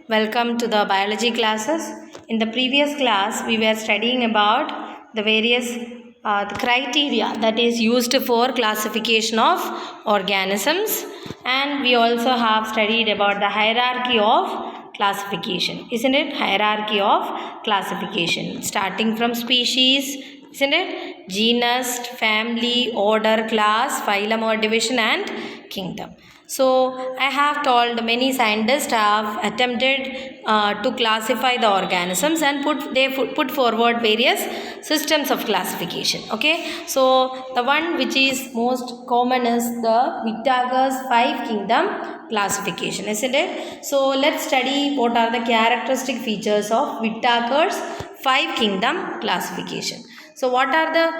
Welcome to the biology classes. In the previous class, we were studying about the various the criteria that is used for classification of organisms, and we also have studied about the hierarchy of classification, isn't it? Hierarchy of classification, starting from species, isn't it? Genus, family, order, class, phylum or division, and kingdom. So I have told many scientists have attempted to classify the organisms and put forward various systems of classification. Okay, so the one which is most common is the Whittaker's 5 kingdom classification, isn't it? So let's study what are the characteristic features of Whittaker's 5 kingdom classification. So what are the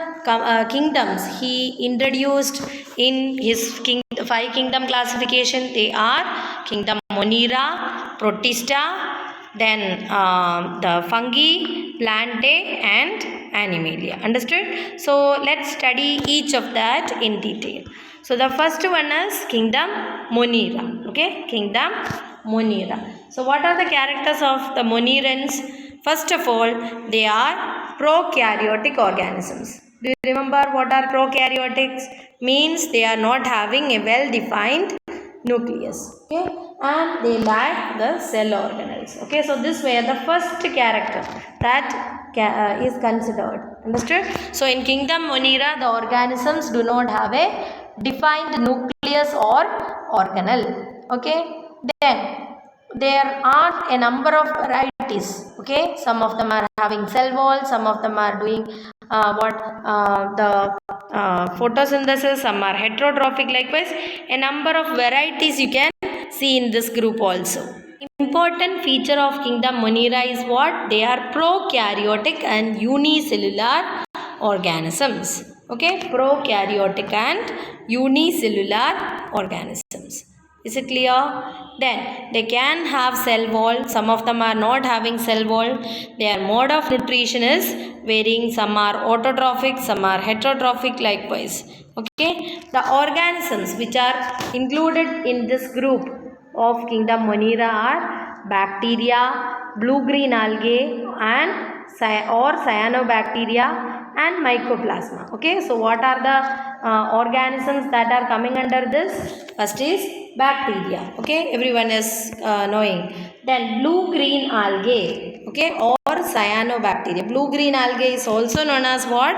kingdoms he introduced in his 5 kingdom classification? They are kingdom Monera, Protista, then the fungi, plantae and animalia. Understood? So let's study each of that in detail. So the first one is kingdom Monera. Okay, kingdom Monera. So what are the characters of the Monerans? First of all, they are prokaryotic organisms. Do you remember what are prokaryotics? Means they are not having a well-defined nucleus. Okay, and they lack the cell organelles. Okay, so this way the first character that is considered. Understood? So in kingdom Monera, the organisms do not have a defined nucleus or organelle. Okay, then there are a number of varieties. Okay, some of them are having cell wall, some of them are doing photosynthesis, some are heterotrophic. Likewise, a number of varieties you can see in this group also. Important feature of kingdom Monera is what? They are prokaryotic and unicellular organisms. Okay, prokaryotic and unicellular organisms. Is it clear? Then they can have cell wall. Some of them are not having cell wall. Their mode of nutrition is varying. Some are autotrophic, some are heterotrophic. Likewise. Okay. The organisms which are included in this group of kingdom Monera are bacteria, blue-green algae, and cyanobacteria and mycoplasma. Okay. So what are the organisms that are coming under this? First is bacteria. Okay, everyone is knowing. Then blue-green algae. Okay, or cyanobacteria. Blue-green algae is also known as what?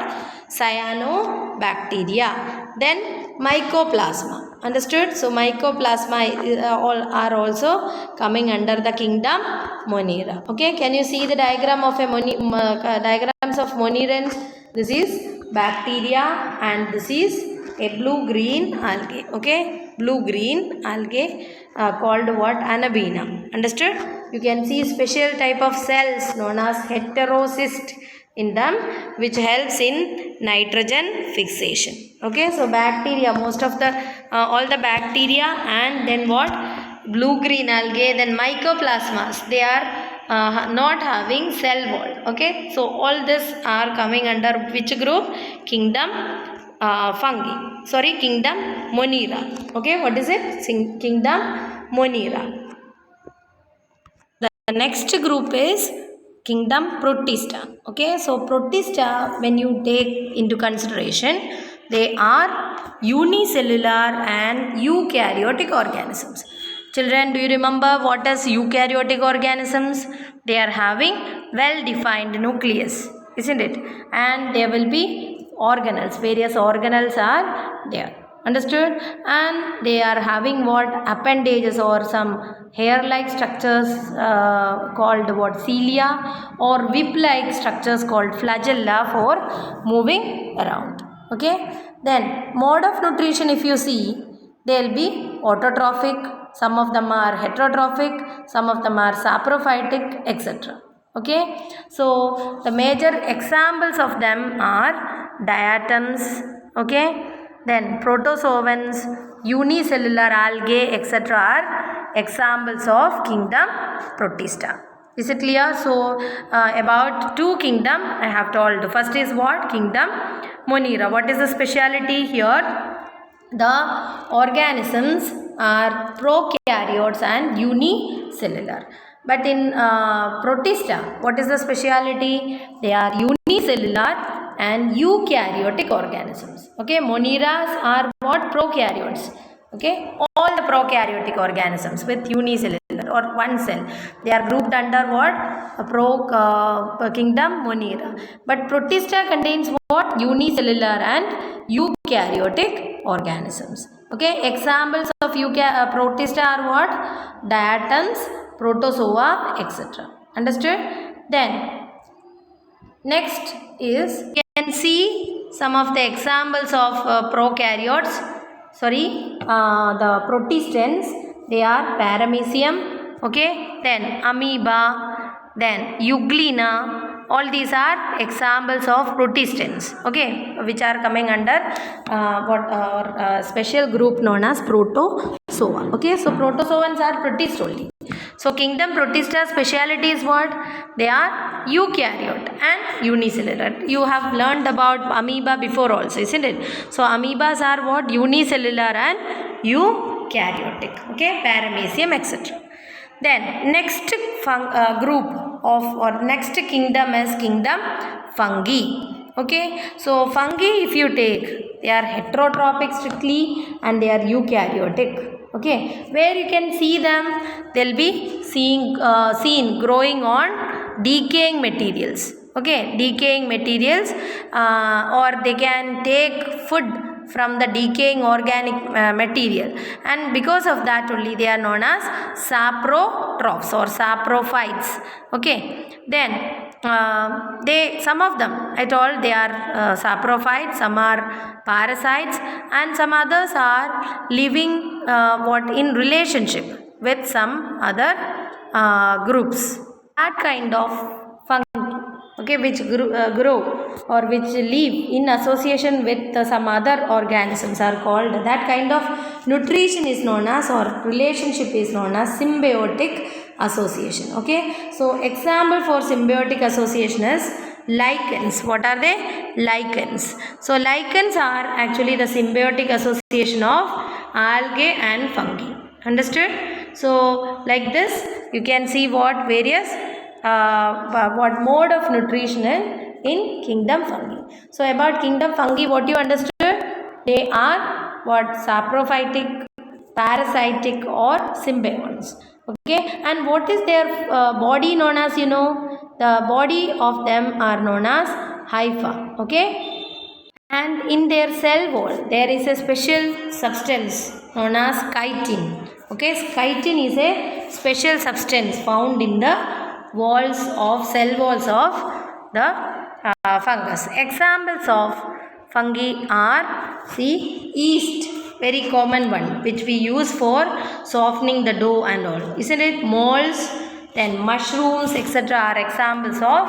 Cyanobacteria. Then mycoplasma. Understood? So mycoplasma all are also coming under the kingdom Monera. Okay, can you see the diagram of diagrams of Monerans? This is bacteria and this is a blue-green algae. Okay, blue-green algae called what? Anabaena. Understood? You can see special type of cells known as heterocyst in them, which helps in nitrogen fixation. Okay, so bacteria, most of the all the bacteria, and then what? Blue-green algae, then mycoplasmas. They are not having cell wall. Okay, so all this are coming under which group? Kingdom fungi. Sorry, kingdom Monera. Okay, what is it? Kingdom Monera. The next group is kingdom Protista. Okay, so Protista, when you take into consideration, they are unicellular and eukaryotic organisms. Children, do you remember what is eukaryotic organisms? They are having well-defined nucleus, isn't it? And there will be organelles. Various organelles are there. Understood? And they are having what? Appendages or some hair-like structures called what? Cilia, or whip-like structures called flagella for moving around. Okay? Then mode of nutrition, if you see, they will be autotrophic. Some of them are heterotrophic, some of them are saprophytic, etc. Okay, so the major examples of them are diatoms, okay, then protozoans, unicellular algae, etc. are examples of kingdom Protista. Is it clear? So about 2 kingdom I have told. First is what? Kingdom Monera. What is the speciality here? The organisms are prokaryotes and unicellular. But in Protista, what is the speciality? They are unicellular and eukaryotic organisms. Okay, Moniras are what? Prokaryotes. Okay, all the prokaryotic organisms with unicellular or one cell. They are grouped under what? Kingdom Monera. But Protista contains what? Unicellular and eukaryotic organisms. Okay, examples of Protista are what? Diatoms, protozoa, etc. Understood? Then next is, you can see some of the examples of prokaryotes. The protistans. They are paramecium. Okay, then amoeba, then euglena. All these are examples of protistans. Okay, which are coming under special group known as protozoa. Okay, so protozoans are protist only. So kingdom Protista speciality is what? They are eukaryote and unicellular. You have learned about amoeba before also, isn't it? So amoebas are what? Unicellular and eukaryotic. Okay, paramecium, etc. Then next group of or next kingdom is kingdom fungi. Okay, so fungi, if you take, they are heterotrophic strictly and they are eukaryotic. Okay, where you can see them, they'll be seen growing on decaying materials. Okay, decaying materials, or they can take food from the decaying organic material, and because of that only they are known as saprotrophs or saprophytes. Okay, then some of them, I told, they are saprophytes, some are parasites, and some others are living in relationship with some other groups. That kind of fungi, okay, which grow or which live in association with some other organisms are called, that kind of nutrition is known as, or relationship is known as symbiotic association. Okay, so example for symbiotic association is lichens. What are they? Lichens. So lichens are actually the symbiotic association of algae and fungi. Understood? So like this you can see what various what mode of nutrition in kingdom fungi. So about kingdom fungi, what you understood? They are what? Saprophytic, parasitic or symbionts. Okay, and what is their body known as? You know, the body of them are known as hypha. Okay, and in their cell wall there is a special substance known as chitin. Okay, chitin is a special substance found in the cell walls of the fungus. Examples of fungi are, see, yeast, very common one, which we use for softening the dough and all, isn't it? Molds, then mushrooms, etc. are examples of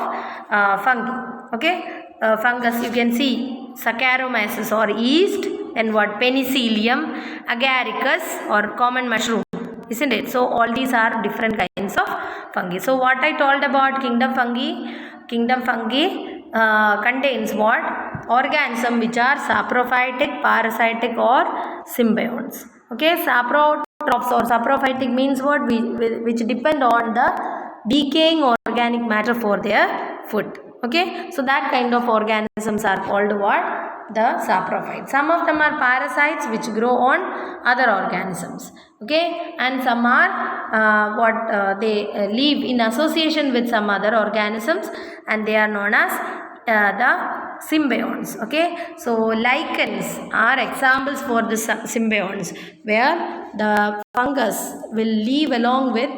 fungi. Okay, fungus, you can see Saccharomyces or yeast, then what? Penicillium, agaricus or common mushroom, isn't it? So all these are different kinds of fungi. So what I told about kingdom fungi? Kingdom fungi contains what? Organisms which are saprophytic, parasitic or symbionts. Okay, saprotrophs or saprophytic means what? Which depend on the decaying organic matter for their food. Okay, so that kind of organisms are called what? The saprophytes. Some of them are parasites which grow on other organisms. Okay, and some are they live in association with some other organisms, and they are known as the symbionts. Okay, so lichens are examples for the symbionts, where the fungus will live along with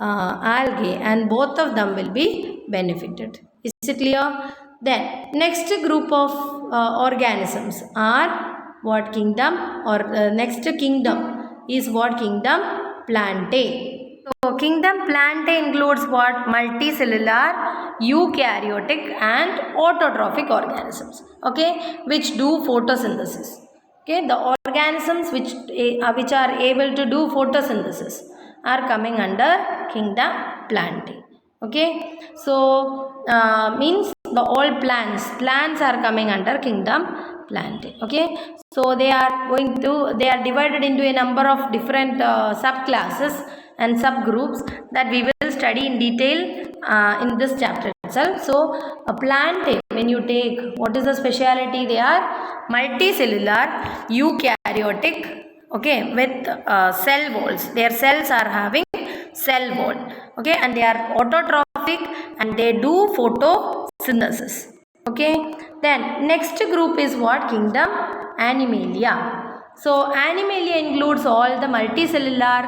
algae and both of them will be benefited. Is it clear? Then next group of organisms are what? Kingdom, or next kingdom is what? Kingdom Plantae. So kingdom Plantae includes what? Multicellular, eukaryotic and autotrophic organisms. Okay, which do photosynthesis. Okay, the organisms which are able to do photosynthesis are coming under kingdom Plantae. Okay, so means the all plants are coming under kingdom Plantae. Okay, so they are divided into a number of different subclasses, and subgroups that we will study in detail in this chapter itself. So a plant, when you take, what is the speciality? They are multicellular eukaryotic, okay, with cell walls. Their cells are having cell wall, okay, and they are autotrophic and they do photosynthesis, okay. Then next group is what? Kingdom Animalia. So Animalia includes all the multicellular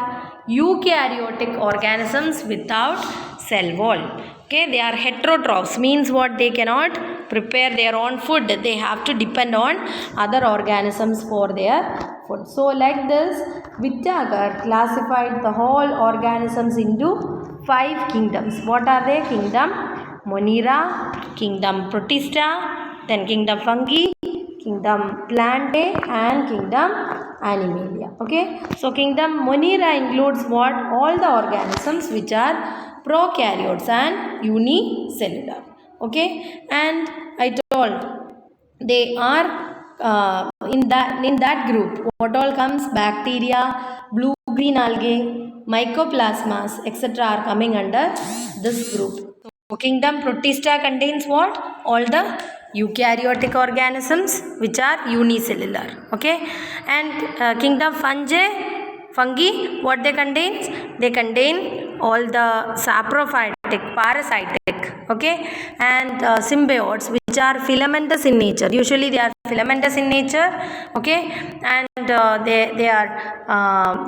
eukaryotic organisms without cell wall, okay. They are heterotrophs, means what? They cannot prepare their own food, they have to depend on other organisms for their food. So like this, Whittaker classified the whole organisms into 5 kingdoms. What are they? Kingdom Monera, Kingdom Protista, then Kingdom Fungi, Kingdom Plantae, and Kingdom Animalia, okay. So Kingdom Monera includes what? All the organisms which are prokaryotes and unicellular, okay. And I told they are in that group, what all comes? Bacteria, blue green algae, mycoplasmas, etc. are coming under this group. So Kingdom Protista contains what? All the eukaryotic organisms which are unicellular, okay. And Kingdom Fungi, what they contain? They contain all the saprophytic, parasitic, okay, and symbiotes which are filamentous in nature. Usually they are filamentous in nature, okay, and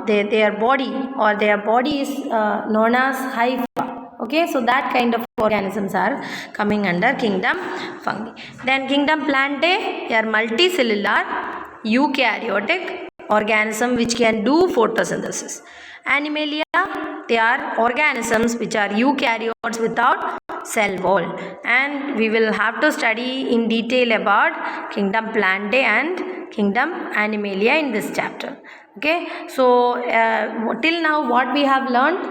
their body is known as hypha, okay. So that kind of organisms are coming under Kingdom Fungi. Then Kingdom Plantae, they are multicellular eukaryotic organism which can do photosynthesis. Animalia, they are organisms which are eukaryotes without cell wall, and we will have to study in detail about Kingdom Plantae and Kingdom Animalia in this chapter, okay. So till now what we have learned,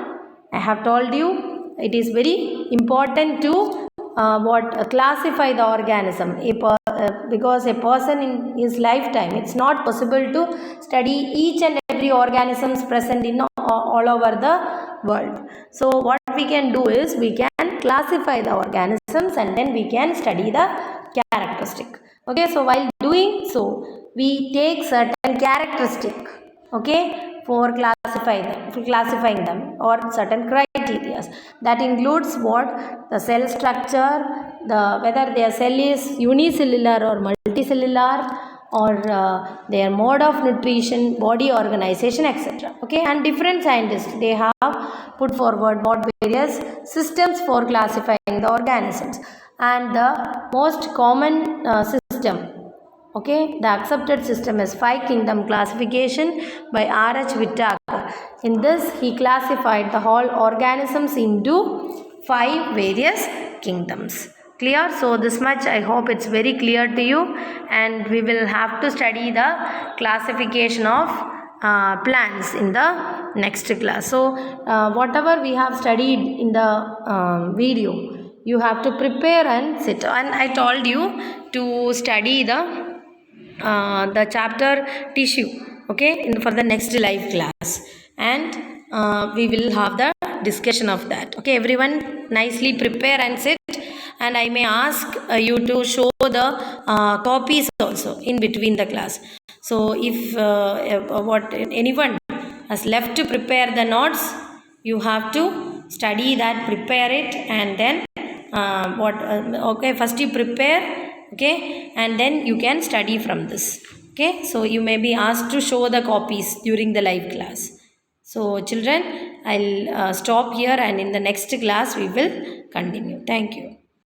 I have told you, it is very important to classify the organism, because a person in his lifetime, it's not possible to study each and every organisms present in all over the world. So what we can do is, we can classify the organisms and then we can study the characteristic, okay. So while doing so, we take certain characteristic, okay, for classifying them, or certain criteria. That includes what? The cell structure, whether their cell is unicellular or multicellular, or their mode of nutrition, body organization, etc. Okay, and different scientists, they have put forward what various systems for classifying the organisms, and the most common system, okay, the accepted system is 5 kingdom classification by R.H. Whittaker. In this, he classified the whole organisms into 5 various kingdoms. Clear? So this much I hope it's very clear to you, and we will have to study the classification of plants in the next class. So whatever we have studied in the video, you have to prepare and sit. And I told you to study the chapter tissue, okay, for the next live class, and we will have the discussion of that, okay. Everyone nicely prepare and sit, and I may ask you to show the copies also in between the class. So if anyone has left to prepare the notes, you have to study that, prepare it, and then okay, first you prepare, okay, and then you can study from this, okay. So you may be asked to show the copies during the live class. So children, I'll stop here, and in the next class we will continue. Thank you.